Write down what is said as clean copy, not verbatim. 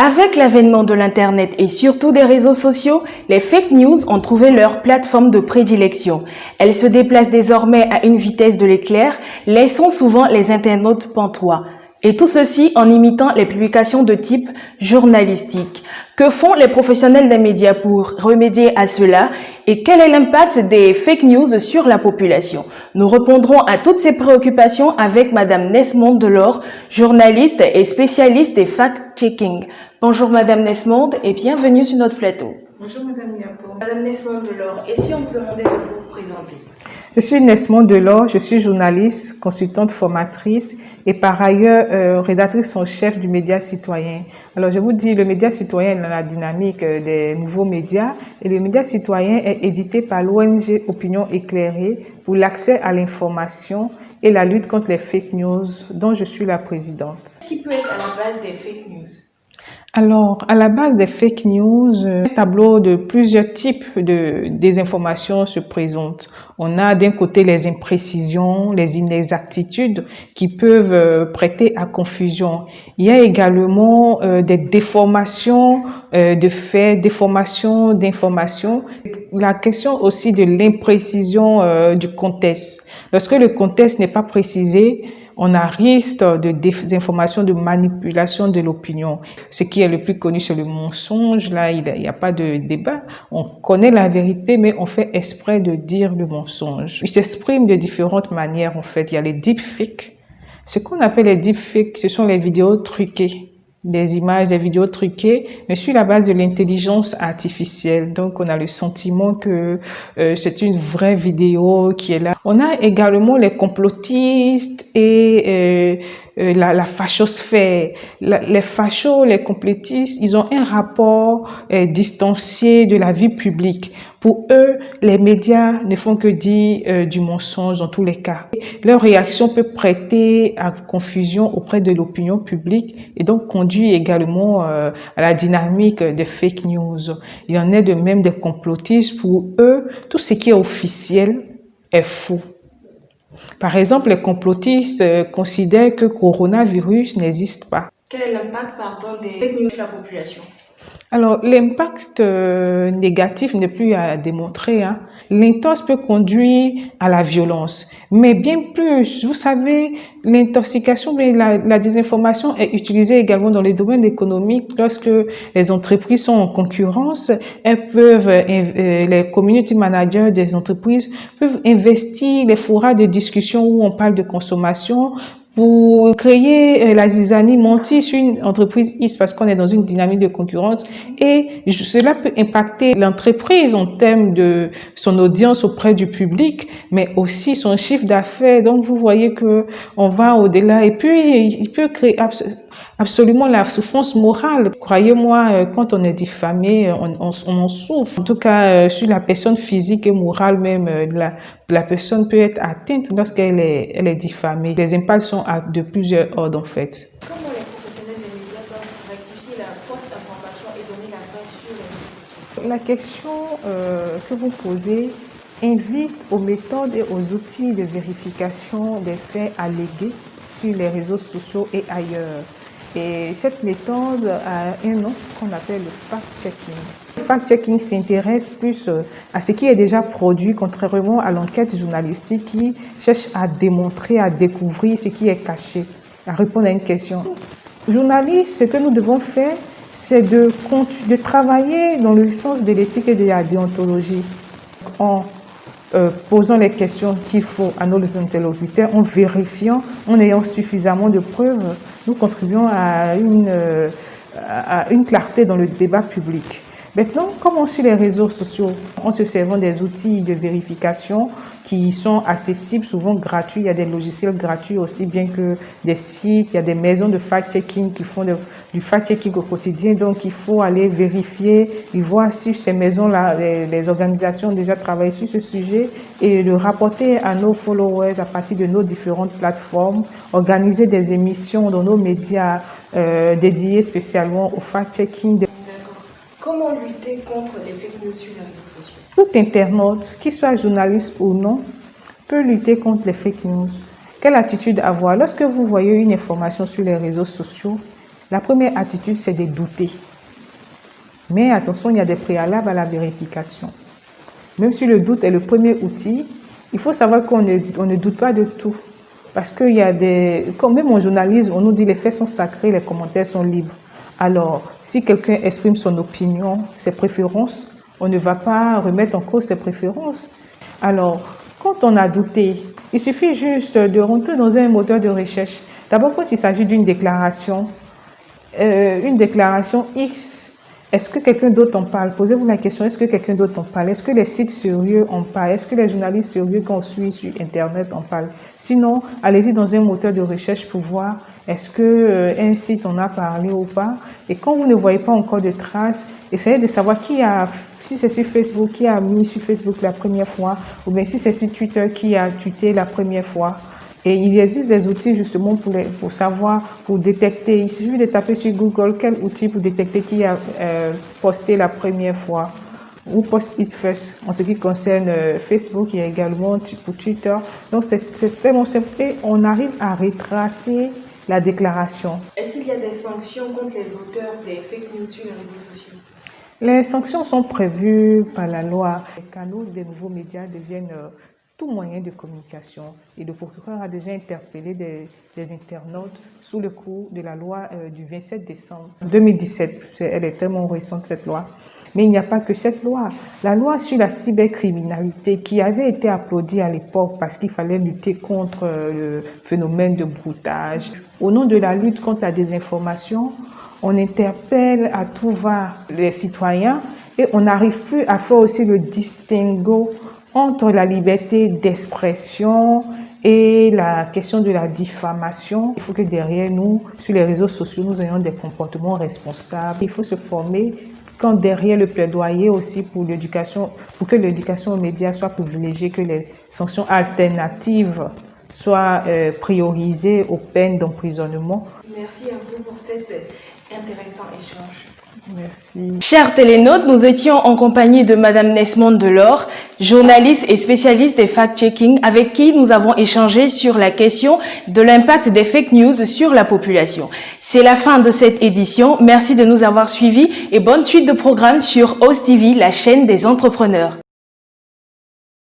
Avec l'avènement de l'Internet et surtout des réseaux sociaux, les fake news ont trouvé leur plateforme de prédilection. Elles se déplacent désormais à une vitesse de l'éclair, laissant souvent les internautes pantois. Et tout ceci en imitant les publications de type journalistique. Que font les professionnels des médias pour remédier à cela et quel est l'impact des fake news sur la population? Nous répondrons à toutes ces préoccupations avec Madame Nesmonde Delors, journaliste et spécialiste des fact-checking. Bonjour Madame Nesmonde et bienvenue sur notre plateau. Bonjour Madame Niapo. Madame Nesmonde Delors, et si on vous demandait de vous présenter? Je suis Nesmonde Delors, je suis journaliste, consultante formatrice et par ailleurs rédactrice en chef du Média Citoyen. Alors je vous dis, le Média Citoyen est dans la dynamique des nouveaux médias et le Média Citoyen est édité par l'ONG Opinion Éclairée pour l'accès à l'information et la lutte contre les fake news dont je suis la présidente. Qui peut être à la base des fake news? Alors, à la base des fake news, un tableau de plusieurs types de désinformation se présente. On a d'un côté les imprécisions, les inexactitudes qui peuvent prêter à confusion. Il y a également des déformations de faits, déformations d'informations. La question aussi de l'imprécision du contexte. Lorsque le contexte n'est pas précisé, on a risque de désinformation, de manipulation de l'opinion. Ce qui est le plus connu, c'est le mensonge. Là, il n'y a pas de débat. On connaît la vérité, mais on fait exprès de dire le mensonge. Il s'exprime de différentes manières, en fait. Il y a les deepfakes. Ce qu'on appelle les deepfakes, ce sont les vidéos truquées. Des images, des vidéos truquées, mais sur la base de l'intelligence artificielle. Donc, on a le sentiment que c'est une vraie vidéo qui est là. On a également les complotistes et la fachosphère. Les fachos, les complotistes, ils ont un rapport distancié de la vie publique. Pour eux, les médias ne font que dire du mensonge dans tous les cas. Leur réaction peut prêter à confusion auprès de l'opinion publique et donc conduit également à la dynamique des fake news. Il en est de même des complotistes. Pour eux, tout ce qui est officiel est faux. Par exemple, les complotistes considèrent que le coronavirus n'existe pas. Quel est l'impact, des fake news sur la population? Alors, l'impact négatif n'est plus à démontrer. L'intox peut conduire à la violence, mais bien plus. Vous savez, l'intoxication, mais la désinformation est utilisée également dans les domaines économiques. Lorsque les entreprises sont en concurrence, elles peuvent, les community managers des entreprises peuvent investir les forats de discussion où on parle de consommation, pour créer la zizanie, mentir sur une entreprise X parce qu'on est dans une dynamique de concurrence et cela peut impacter l'entreprise en termes de son audience auprès du public, mais aussi son chiffre d'affaires. Donc vous voyez que on va au-delà et puis il peut créer absolument la souffrance morale. Croyez-moi, quand on est diffamé, on en souffre. En tout cas, sur la personne physique et morale même, la personne peut être atteinte lorsqu'elle est diffamée. Les impacts sont de plusieurs ordres en fait. Comment les professionnels des médias doivent rectifier la fausse information et donner la vraie sur les réseaux sociaux? La question que vous posez invite aux méthodes et aux outils de vérification des faits allégués sur les réseaux sociaux et ailleurs. Et cette méthode a un nom qu'on appelle le fact-checking. Le fact-checking s'intéresse plus à ce qui est déjà produit, contrairement à l'enquête journalistique qui cherche à démontrer, à découvrir ce qui est caché, à répondre à une question. Journalistes, ce que nous devons faire, c'est de travailler dans le sens de l'éthique et de la déontologie. En posant les questions qu'il faut à nos interlocuteurs, en vérifiant, en ayant suffisamment de preuves, nous contribuons à une clarté dans le débat public. Maintenant, comment sur les réseaux sociaux, en se servant des outils de vérification qui sont accessibles, souvent gratuits. Il y a des logiciels gratuits aussi, bien que des sites. Il y a des maisons de fact-checking qui font du fact-checking au quotidien. Donc, il faut aller vérifier et voir si ces maisons-là, les organisations ont déjà travaillé sur ce sujet et le rapporter à nos followers à partir de nos différentes plateformes, organiser des émissions dans nos médias dédiées spécialement au fact-checking. Comment lutter contre les fake news sur les réseaux sociaux? Tout internaute, qu'il soit journaliste ou non, peut lutter contre les fake news. Quelle attitude avoir? Lorsque vous voyez une information sur les réseaux sociaux, La première attitude, c'est de douter. Mais attention, il y a des préalables à la vérification. Même si le doute est le premier outil, il faut savoir qu'on ne doute pas de tout. Parce qu'il y a comme même en journalisme, on nous dit les faits sont sacrés, les commentaires sont libres. Alors, si quelqu'un exprime son opinion, ses préférences, on ne va pas remettre en cause ses préférences. Alors, quand on a douté, il suffit juste de rentrer dans un moteur de recherche. D'abord, quand il s'agit d'une déclaration X, est-ce que quelqu'un d'autre en parle? Posez-vous la question, est-ce que quelqu'un d'autre en parle? Est-ce que les sites sérieux en parlent? Est-ce que les journalistes sérieux qu'on suit sur Internet en parlent? Sinon, allez-y dans un moteur de recherche pour voir est-ce qu'un site en a parlé ou pas. Et quand vous ne voyez pas encore de traces, essayez de savoir si c'est sur Facebook, qui a mis sur Facebook la première fois, ou bien si c'est sur Twitter, qui a tweeté la première fois. Et il existe des outils justement pour savoir, pour détecter. Il suffit de taper sur Google quel outil pour détecter qui a posté la première fois ou post it first en ce qui concerne Facebook. Il y a également pour Twitter. Donc c'est tellement simple et on arrive à retracer la déclaration. Est-ce qu'il y a des sanctions contre les auteurs des fake news sur les réseaux sociaux? Les sanctions sont prévues par la loi. Les canaux des nouveaux médias deviennent tout moyen de communication. Et le procureur a déjà interpellé des internautes sous le coup de la loi du 27 décembre 2017. Elle est tellement récente, cette loi. Mais il n'y a pas que cette loi. La loi sur la cybercriminalité qui avait été applaudie à l'époque parce qu'il fallait lutter contre le phénomène de broutage. Au nom de la lutte contre la désinformation, on interpelle à tout va les citoyens et on n'arrive plus à faire aussi le distinguo entre la liberté d'expression et la question de la diffamation. Il faut que derrière nous, sur les réseaux sociaux, nous ayons des comportements responsables. Il faut se former quand derrière le plaidoyer aussi pour l'éducation, pour que l'éducation aux médias soit privilégiée, que les sanctions alternatives soient priorisées aux peines d'emprisonnement. Merci à vous pour cet intéressant échange. Merci. Chers télénautes, nous étions en compagnie de Madame Nesmonde Delors, journaliste et spécialiste des fact-checking, avec qui nous avons échangé sur la question de l'impact des fake news sur la population. C'est la fin de cette édition. Merci de nous avoir suivis et bonne suite de programmes sur OSE TV, la chaîne des entrepreneurs.